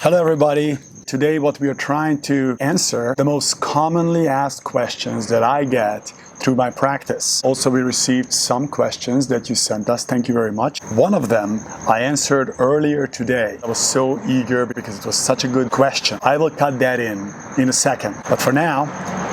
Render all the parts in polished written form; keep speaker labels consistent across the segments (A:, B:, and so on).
A: Hello everybody. Today what we are trying to answer the most commonly asked questions that I get through my practice. Also, we received some questions that you sent us. Thank you very much. One of them I answered earlier today. I was so eager because it was such a good question. I will cut that in a second. But for now,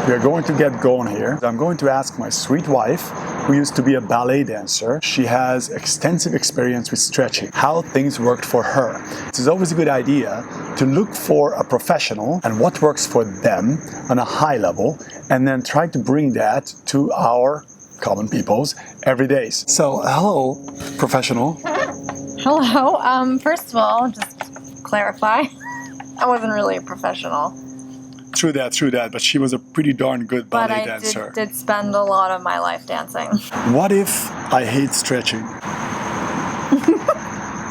A: we are going to get going here. I'm going to ask my sweet wife, who used to be a ballet dancer. She has extensive experience with stretching, how things worked for her. It's always a good idea to look for a professional and what works for them on a high level, and then try to bring that to our common people's everyday. So, hello, professional.
B: Hello. First of all, just clarify, I wasn't really a professional.
A: True that, but she was a pretty darn good ballet dancer.
B: But I did spend a lot of my life dancing.
A: What if I hate stretching?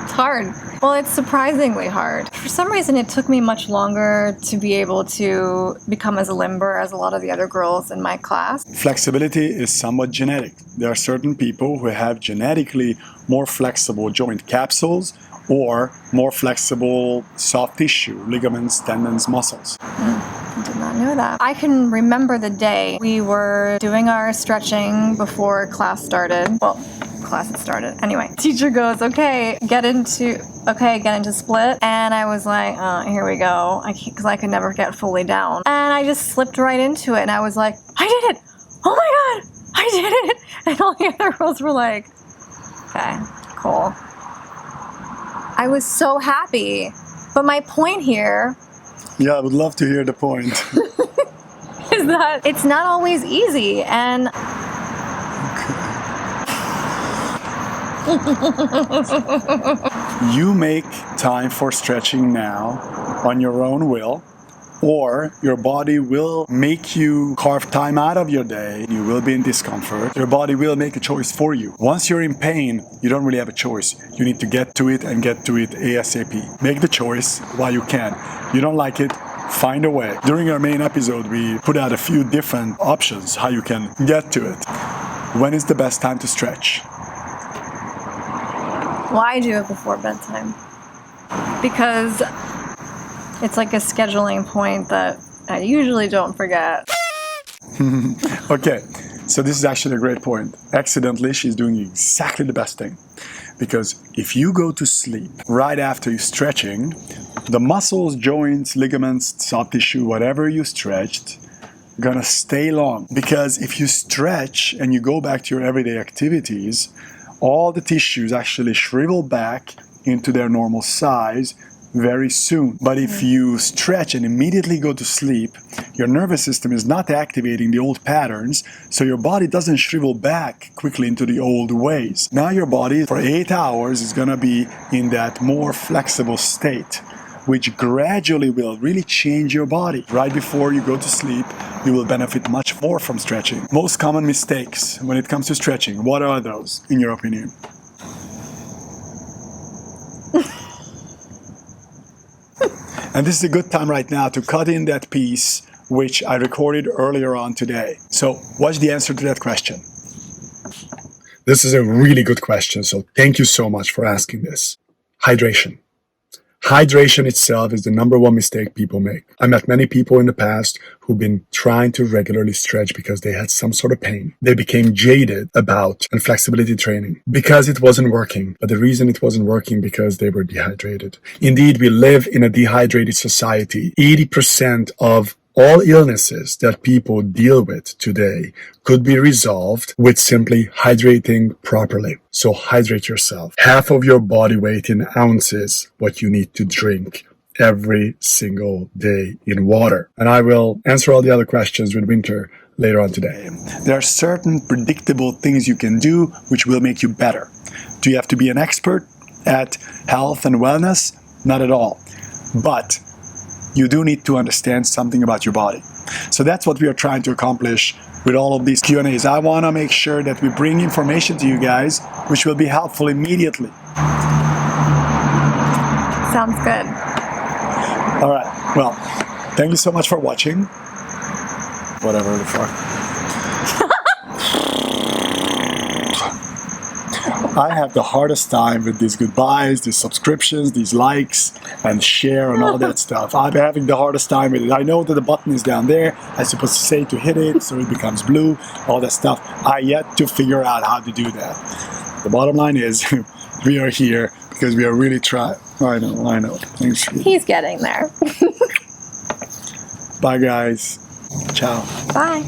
B: It's hard. Well, it's surprisingly hard. For some reason, it took me much longer to be able to become as limber as a lot of the other girls in my class.
A: Flexibility is somewhat genetic. There are certain people who have genetically more flexible joint capsules or more flexible soft tissue, ligaments, tendons, muscles.
B: I did not know that. I can remember the day we were doing our stretching before class started. Well, class had started. Anyway, teacher goes, okay, get into split. And I was like, here we go. Because I could never get fully down. And I just slipped right into it. And I was like, I did it. Oh my God, I did it. And all the other girls were like, okay, cool. I was so happy. But my point here...
A: Yeah, I would love to hear the point.
B: is that it's not always easy, and...
A: You make time for stretching now on your own will, or your body will make you carve time out of your day. You will be in discomfort. Your body will make a choice for you. Once you're in pain, you don't really have a choice. You need to get to it and get to it ASAP. Make the choice while you can. You don't like it, find a way. During our main episode, we put out a few different options how you can get to it. When is the best time to stretch?
B: Well, I do it before bedtime. Because it's like a scheduling point that I usually don't forget.
A: Okay, so this is actually a great point. Accidentally, she's doing exactly the best thing. Because if you go to sleep right after you're stretching, the muscles, joints, ligaments, soft tissue, whatever you stretched, gonna stay long. Because if you stretch and you go back to your everyday activities, all the tissues actually shrivel back into their normal size very soon. But if you stretch and immediately go to sleep, your nervous system is not activating the old patterns, so your body doesn't shrivel back quickly into the old ways. Now your body for 8 hours is gonna be in that more flexible state, which gradually will really change your body. Right before you go to sleep, you will benefit much more from stretching. Most common mistakes when it comes to stretching, what are those, in your opinion? And this is a good time right now to cut in that piece which I recorded earlier on today. So what's the answer to that question? This is a really good question, so thank you so much for asking this. Hydration. Hydration itself is the number one mistake people make. I met many people in the past who've been trying to regularly stretch because they had some sort of pain. They became jaded about flexibility training because it wasn't working. But the reason it wasn't working because they were dehydrated. Indeed, we live in a dehydrated society. 80% of all illnesses that people deal with today could be resolved with simply hydrating properly. So hydrate yourself. Half of your body weight in ounces, what you need to drink every single day in water. And I will answer all the other questions with Winter later on today. There are certain predictable things you can do which will make you better. Do you have to be an expert at health and wellness? Not at all. But you do need to understand something about your body. So that's what we are trying to accomplish with all of these Q&As. I want to make sure that we bring information to you guys which will be helpful immediately.
B: Sounds good.
A: All right. Well, thank you so much for watching. Whatever the fuck. I have the hardest time with these goodbyes, these subscriptions, these likes, and share and all that stuff. I'm having the hardest time with it. I know that the button is down there. I'm supposed to say to hit it so it becomes blue, all that stuff. I yet to figure out how to do that. The bottom line is we are here because we are really trying. I know. Thanks.
B: He's getting there.
A: Bye, guys. Ciao.
B: Bye.